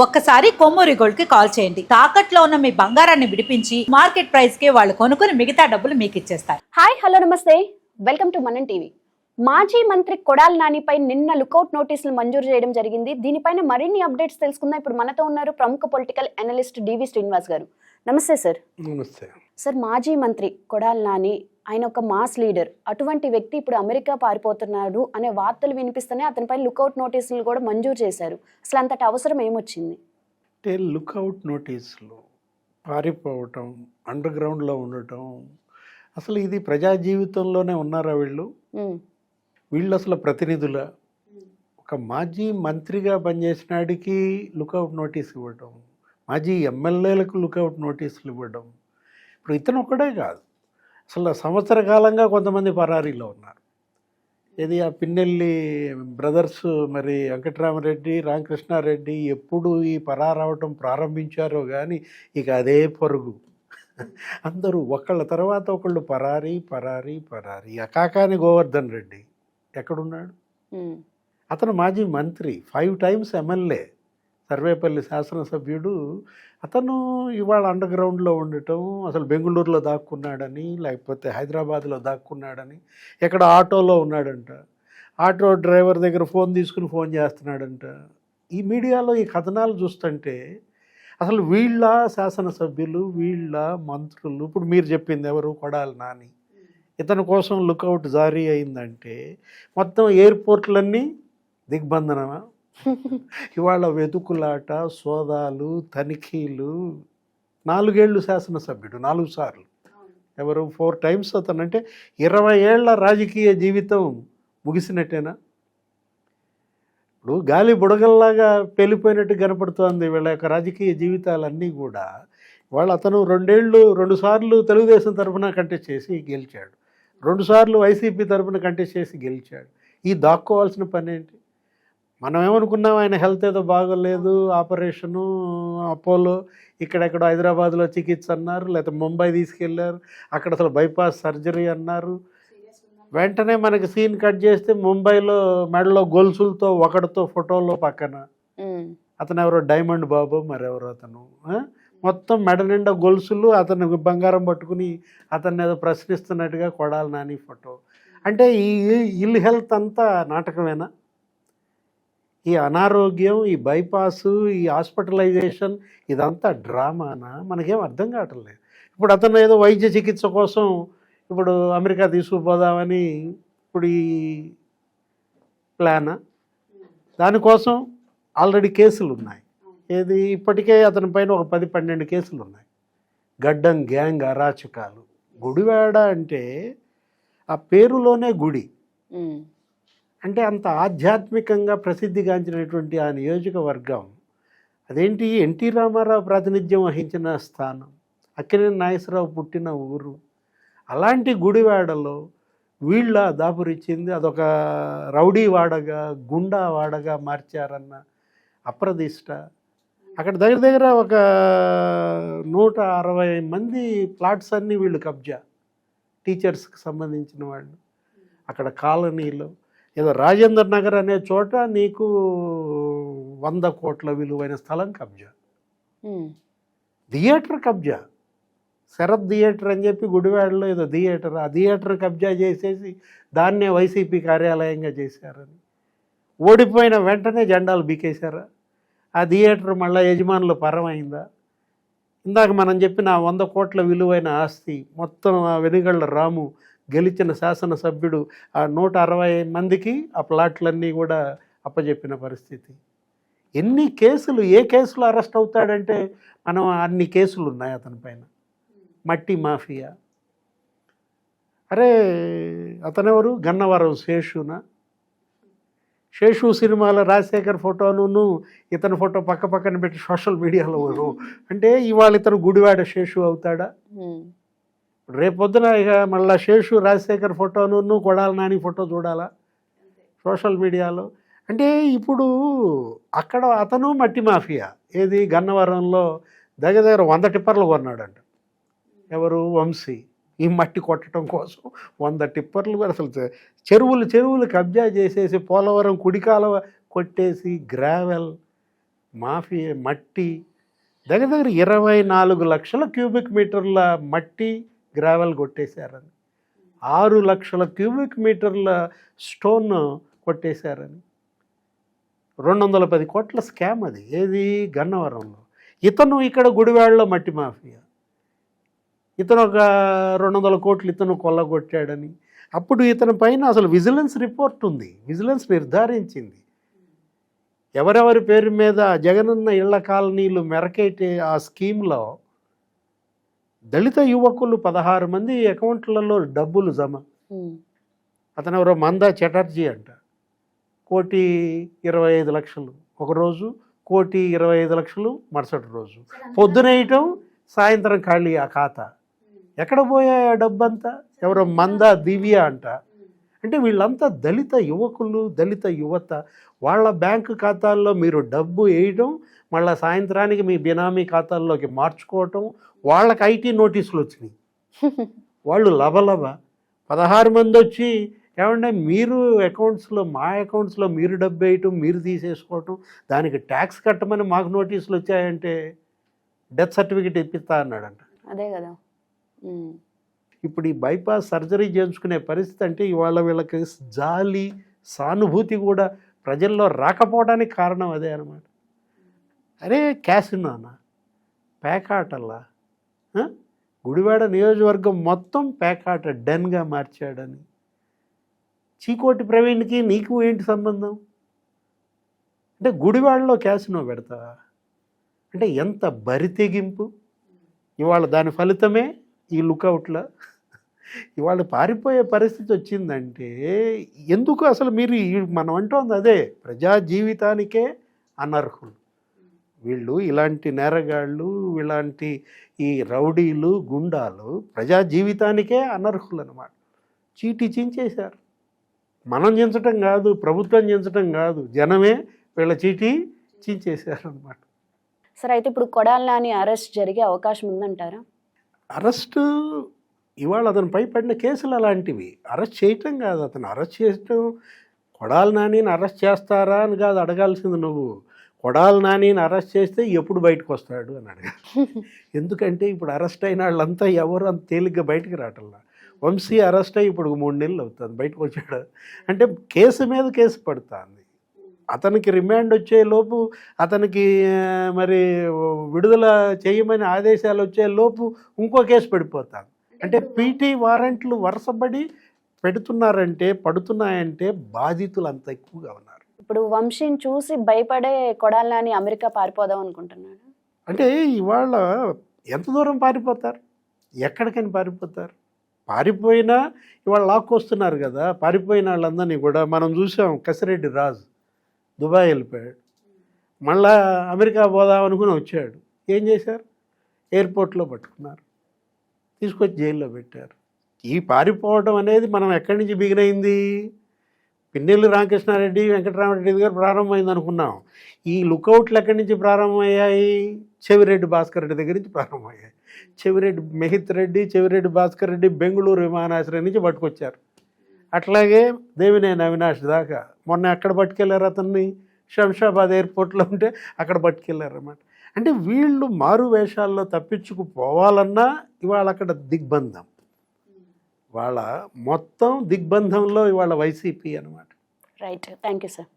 ఒక్కసారి కొమ్మూరి గోల్డ్ కి కాల్ చేయండి. తాకట్లో ఉన్న మీ బంగారాన్ని విడిపించి మార్కెట్ ప్రైస్ కి వాళ్ళు కొనుక్కుని మిగతా డబ్బులు మీకు ఇచ్చేస్తారు. హాయ్ హలో నమస్తే, వెల్కమ్ టు మనం టీవీ. మాజీ మంత్రి కొడాలి నానిపై నిన్న లుకౌట్ నోటీసులు మంజూరు చేయడం జరిగింది. దీనిపైన మరిన్ని అప్డేట్స్ తెలుసుకుందాం. ఇప్పుడు మనతో ఉన్నారు ప్రముఖ పొలిటికల్ అనలిస్ట్ డివి శ్రీనివాస్ గారు. నమస్తే సార్. నమస్తే సార్, మాజీ మంత్రి కొడాలి నాని ఆయన ఒక మాస్ లీడర్. అటువంటి వ్యక్తి ఇప్పుడు అమెరికా పారిపోతున్నాడు అనే వార్తలు వినిపిస్తున్నాయి. అతనిపై లుకౌట్ నోటీసులు కూడా మంజూరు చేశారు. అసలు అంతటి అవసరం ఏమొచ్చింది? అంటే లుకౌట్ నోటీసులు, పారిపోవటం, అండర్ గ్రౌండ్లో ఉండటం, అసలు ఇది ప్రజా జీవితంలోనే ఉన్నారా వీళ్ళు? వీళ్ళు అసలు ప్రతినిధుల ఒక మాజీ మంత్రిగా పనిచేసినాడికి లుకౌట్ నోటీస్ ఇవ్వడం, మాజీ ఎమ్మెల్యేలకు లుకౌట్ నోటీసులు ఇవ్వడం. ఇప్పుడు ఇతను ఒక్కడే కాదు, అసలు సంవత్సర కాలంగా కొంతమంది పరారీలో ఉన్నారు. ఇది ఆ పిన్నెల్లి బ్రదర్స్, మరి వెంకటరామరెడ్డి, రామకృష్ణారెడ్డి ఎప్పుడు ఈ పరారవటం ప్రారంభించారో కానీ ఇక అదే పరుగు. అందరూ ఒకళ్ళ తర్వాత ఒకళ్ళు పరారీ పరారీ పరారీ. అకాకాని గోవర్ధన్ రెడ్డి ఎక్కడున్నాడు? అతను మాజీ మంత్రి, 5 times ఎమ్మెల్యే, సర్వేపల్లి శాసనసభ్యుడు. అతను ఇవాళ అండర్ గ్రౌండ్లో ఉండటం, అసలు బెంగళూరులో దాక్కున్నాడని, లేకపోతే హైదరాబాద్లో దాక్కున్నాడని, ఎక్కడ ఆటోలో ఉన్నాడంట, ఆటో డ్రైవర్ దగ్గర ఫోన్ తీసుకుని ఫోన్ చేస్తున్నాడంట. ఈ మీడియాలో ఈ కథనాలు చూస్తుంటే అసలు వీళ్ళ శాసనసభ్యులు, వీళ్ళ మంత్రులు, ఇప్పుడు మీరు చెప్పింది ఎవరు? కొడాలి నాని. ఇతని కోసం లుకౌట్ జారీ అయిందంటే మొత్తం ఎయిర్పోర్ట్లన్నీ దిగ్బంధనమా? ఇవాళ వెతుకులాట, సోదాలు, తనిఖీలు. 4 ఏళ్ళు శాసనసభ్యుడు, 4 సార్లు. ఎవరు? 4 times అతను. అంటే 20 ఏళ్ల రాజకీయ జీవితం ముగిసినట్టేనా? ఇప్పుడు గాలి బుడగల్లాగా పేలిపోయినట్టు కనపడుతోంది వీళ్ళ యొక్క రాజకీయ జీవితాలన్నీ కూడా. వాళ్ళు అతను 2 సార్లు తెలుగుదేశం తరఫున కంటెస్ట్ చేసి గెలిచాడు, 2 సార్లు వైసీపీ తరఫున కంటెస్ట్ చేసి గెలిచాడు. ఈ దాక్కోవాల్సిన పని ఏంటి? మనం ఏమనుకున్నాం, ఆయన హెల్త్ ఏదో బాగోలేదు, ఆపరేషను అపోలో, ఇక్కడెక్కడో హైదరాబాద్లో చికిత్స అన్నారు, లేకపోతే ముంబై తీసుకెళ్లారు, అక్కడ అసలు బైపాస్ సర్జరీ అన్నారు. వెంటనే మనకి సీన్ కట్ చేస్తే ముంబైలో మెడలో గొలుసులతో ఒకటితో ఫోటోలో పక్కన అతను ఎవరో డైమండ్ బాబు, మరెవరో అతను, మొత్తం మెడ నిండా గొలుసులు, అతను బంగారం పట్టుకుని అతన్ని ఏదో ప్రశ్నిస్తున్నట్టుగా కొడాలి నాని ఫోటో. అంటే ఈ ఇల్ హెల్త్ అంతా నాటకమేనా? ఈ అనారోగ్యం, ఈ బైపాసు, ఈ హాస్పిటలైజేషన్, ఇదంతా డ్రామానా? మనకేం అర్థం కావట్లేదు. ఇప్పుడు అతను ఏదో వైద్య చికిత్స కోసం ఇప్పుడు అమెరికా తీసుకుపోదామని ఇప్పుడు ఈ ప్లానా? దానికోసం ఆల్రెడీ కేసులు ఉన్నాయి. ఏది? ఇప్పటికే అతని పైన ఒక 10-12 కేసులు ఉన్నాయి. గడ్డం గ్యాంగ్ అరాచకాలు. గుడివాడ అంటే ఆ పేరులోనే గుడి. అంటే అంత ఆధ్యాత్మికంగా ప్రసిద్ధిగాంచినటువంటి ఆ నియోజకవర్గం. అదేంటి, ఎన్టీ రామారావు ప్రాతినిధ్యం వహించిన స్థానం, అక్కినేని నాగేశ్వరరావు పుట్టిన ఊరు. అలాంటి గుడివాడలో వీళ్ళ దాపురిచ్చింది అదొక రౌడీ వాడగా, గుండా వాడగా మార్చారన్న అప్రదిష్ట. అక్కడ దగ్గర దగ్గర ఒక 160 మంది ప్లాట్స్ అన్నీ వీళ్ళు కబ్జా, టీచర్స్కి సంబంధించిన వాళ్ళు. అక్కడ కాలనీలో ఏదో రాజేంద్ర నగర్ అనే చోట నీకు 100 కోట్ల విలువైన స్థలం కబ్జా, థియేటర్ కబ్జా, శరత్ థియేటర్ అని చెప్పి గుడివాడలో ఏదో థియేటర్, ఆ థియేటర్ కబ్జా చేసేసి దాన్నే వైసీపీ కార్యాలయంగా చేశారని. ఓడిపోయిన వెంటనే జెండాలు బీకేశారా? ఆ థియేటర్ మళ్ళీ యజమానులు పరమైందా? ఇందాక మనం చెప్పిన 100 కోట్ల విలువైన ఆస్తి మొత్తం ఆ వెనుగళ్ళ రాము గెలిచిన శాసనసభ్యుడు ఆ 160 మందికి ఆ ప్లాట్లన్నీ కూడా అప్పచెప్పిన పరిస్థితి. ఎన్ని కేసులు, ఏ కేసులు అరెస్ట్ అవుతాడంటే మనం అన్ని కేసులు ఉన్నాయి అతని పైన. మట్టి మాఫియా. అరే అతనెవరు? గన్నవరం శేషునా? శేషు సినిమాలో రాజశేఖర్ ఫోటోను ఇతని ఫోటో పక్క పక్కన పెట్టి సోషల్ మీడియాలో అంటే ఇవాళ ఇతను గుడివాడ శేషు అవుతాడా? రేపొద్దున ఇక మళ్ళీ శేషు రాజశేఖర్ ఫోటోను కొడాలి నాని ఫోటో చూడాలా సోషల్ మీడియాలో? అంటే ఇప్పుడు అక్కడ అతను మట్టి మాఫియా. ఏది? గన్నవరంలో దగ్గర దగ్గర 100 టిప్పర్లు కొన్నాడంట. ఎవరు? వంశీ. ఈ మట్టి కొట్టడం కోసం 100 టిప్పర్లు కూడా. అసలు చెరువులు కబ్జా చేసేసి పోలవరం కుడి కాలువ కొట్టేసి గ్రావెల్ మాఫియా, మట్టి దగ్గర దగ్గర 24 లక్షల క్యూబిక్ మీటర్ల మట్టి గ్రావెల్ కొట్టేశారని, 6 లక్షల క్యూబిక్ మీటర్ల స్టోన్ కొట్టేశారని, 210 కోట్ల స్కామ్ అది. ఏది? గన్నవరంలో. ఇతను ఇక్కడ గుడివాడలో మట్టి మాఫియా, ఇతను ఒక 200 కోట్లు ఇతను కొల్లగొట్టాడని. అప్పుడు ఇతని పైన అసలు విజిలెన్స్ రిపోర్ట్ ఉంది, విజిలెన్స్ నిర్ధారించింది ఎవరెవరి పేరు మీద జగనన్న ఇళ్ల కాలనీలు మెరకేటే ఆ స్కీమ్లో దళిత యువకులు 16 మంది అకౌంట్లలో డబ్బులు జమ. అతను ఎవరో మందా చటర్జీ అంట, 1,25,00,000 ఒకరోజు, 1,25,00,000 మరుసటి రోజు, పొద్దునేయటం సాయంత్రం ఖాళీ ఆ ఖాతా. ఎక్కడ పోయాయి ఆ డబ్బంతా? ఎవరో మందా దివ్య అంట. అంటే వీళ్ళంతా దళిత యువకులు, దళిత యువత. వాళ్ళ బ్యాంకు ఖాతాల్లో మీరు డబ్బు వేయడం, మళ్ళీ సాయంత్రానికి మీ బినామీ ఖాతాల్లోకి మార్చుకోవటం. వాళ్ళకి ఐటీ నోటీసులు వచ్చినాయి, వాళ్ళు లబలబ 16 మంది వచ్చి ఏమంటే మీరు అకౌంట్స్లో, మా అకౌంట్స్లో మీరు డబ్బు వేయటం, మీరు తీసేసుకోవటం, దానికి ట్యాక్స్ కట్టమని మాకు నోటీసులు వచ్చాయంటే డెత్ సర్టిఫికేట్ ఇప్పిస్తా అన్నాడంట. అదే కదా. ఇప్పుడు ఈ బైపాస్ సర్జరీ చేయించుకునే పరిస్థితి అంటే ఇవాళ వీళ్ళకి జాలి, సానుభూతి కూడా ప్రజల్లో రాకపోవడానికి కారణం అదే అనమాట. అరే క్యాసినోనా, పేకాటల్లా, గుడివాడ నియోజకవర్గం మొత్తం పేకాట డెన్గా మార్చాడని. చీకోటి ప్రవీణ్కి నీకు ఏంటి సంబంధం? అంటే గుడివాడలో క్యాసినో పెడతావా? అంటే ఎంత బరితెగింపు! ఇవాళ దాని ఫలితమే ఈ లుకౌట్లో ఇవాళ పారిపోయే పరిస్థితి వచ్చిందంటే ఎందుకు? అసలు మీరు మనం అంటోంది అదే, ప్రజా జీవితానికే అనర్హులు వీళ్ళు. ఇలాంటి నేరగాళ్ళు, ఇలాంటి ఈ రౌడీలు, గుండాలు ప్రజా జీవితానికే అనర్హులు అన్నమాట. చీటీ చించేశారు. మనం చించటం కాదు, ప్రభుత్వం చించటం కాదు, జనమే వీళ్ళ చీటీ చించేశారు అనమాట. సరే, అయితే ఇప్పుడు కొడాలి నాని అరెస్ట్ జరిగే అవకాశం ఉందంటారా? అరెస్టు ఇవాళ అతనిపై పడిన కేసులు అలాంటివి. అరెస్ట్ చేయటం కాదు, అతను అరెస్ట్ చేయటం. కొడాలి నానిని అరెస్ట్ చేస్తారా అని కాదు అడగాల్సింది నువ్వు, కొడాలి నానిని అరెస్ట్ చేస్తే ఎప్పుడు బయటకు వస్తాడు అని అడగాలి. ఎందుకంటే ఇప్పుడు అరెస్ట్ అయిన వాళ్ళంతా ఎవరు అంత తేలిగ్గా బయటకు రావట్లా. వంశీ అరెస్ట్ అయ్యి ఇప్పుడు 3 నెలలు అవుతుంది, బయటకు వచ్చాడు. అంటే కేసు మీద కేసు పడుతుంది. అతనికి రిమాండ్ వచ్చే లోపు, అతనికి మరి విడుదల చేయమని ఆదేశాలు వచ్చే లోపు ఇంకో కేసు పడిపోతాను. అంటే పీటీ వారెంట్లు వరుసబడి పడుతున్నాయంటే బాధితులు అంత ఎక్కువగా ఉన్నారు. ఇప్పుడు వంశీని చూసి భయపడే కొడాలి నాని అమెరికా పారిపోదాం అనుకుంటున్నాడు. అంటే ఇవాళ ఎంత దూరం పారిపోతారు? ఎక్కడికని పారిపోతారు? పారిపోయినా ఇవాళ లాక్కొస్తున్నారు కదా. పారిపోయిన వాళ్ళందరినీ కూడా మనం చూసాం. కసిరెడ్డి రాజు దుబాయ్ వెళ్ళిపోయాడు, మళ్ళా అమెరికా పోదాం అనుకుని వచ్చాడు. ఏం చేశారు? ఎయిర్పోర్ట్లో పట్టుకున్నారు, తీసుకొచ్చి జైల్లో పెట్టారు. ఈ పారిపోవడం అనేది మనం ఎక్కడి నుంచి బిగినైంది? పిన్నెల్లి రామకృష్ణారెడ్డి, వెంకటరామరెడ్డి గారు ప్రారంభమైంది అనుకున్నాం. ఈ లుకౌట్లు ఎక్కడి నుంచి ప్రారంభమయ్యాయి? చెవిరెడ్డి భాస్కర్ రెడ్డి దగ్గర నుంచి ప్రారంభమయ్యాయి. చెవిరెడ్డి మెహిత్ రెడ్డి, చెవిరెడ్డి భాస్కర్ రెడ్డి బెంగళూరు విమానాశ్రయం నుంచి పట్టుకొచ్చారు. అట్లాగే దేవినేని అవినాష్ దాకా మొన్న ఎక్కడ పట్టుకెళ్ళారు అతన్ని? శంషాబాద్ ఎయిర్పోర్ట్లో ఉంటే అక్కడ పట్టుకెళ్ళారు అన్నమాట. అంటే వీళ్ళు మారు వేషాల్లో తప్పించుకుపోవాలన్నా ఇవాళ అక్కడ దిగ్బంధం, వాళ్ళ మొత్తం దిగ్బంధంలో ఇవాళ వైసీపీ అనమాట. Right, thank you sir.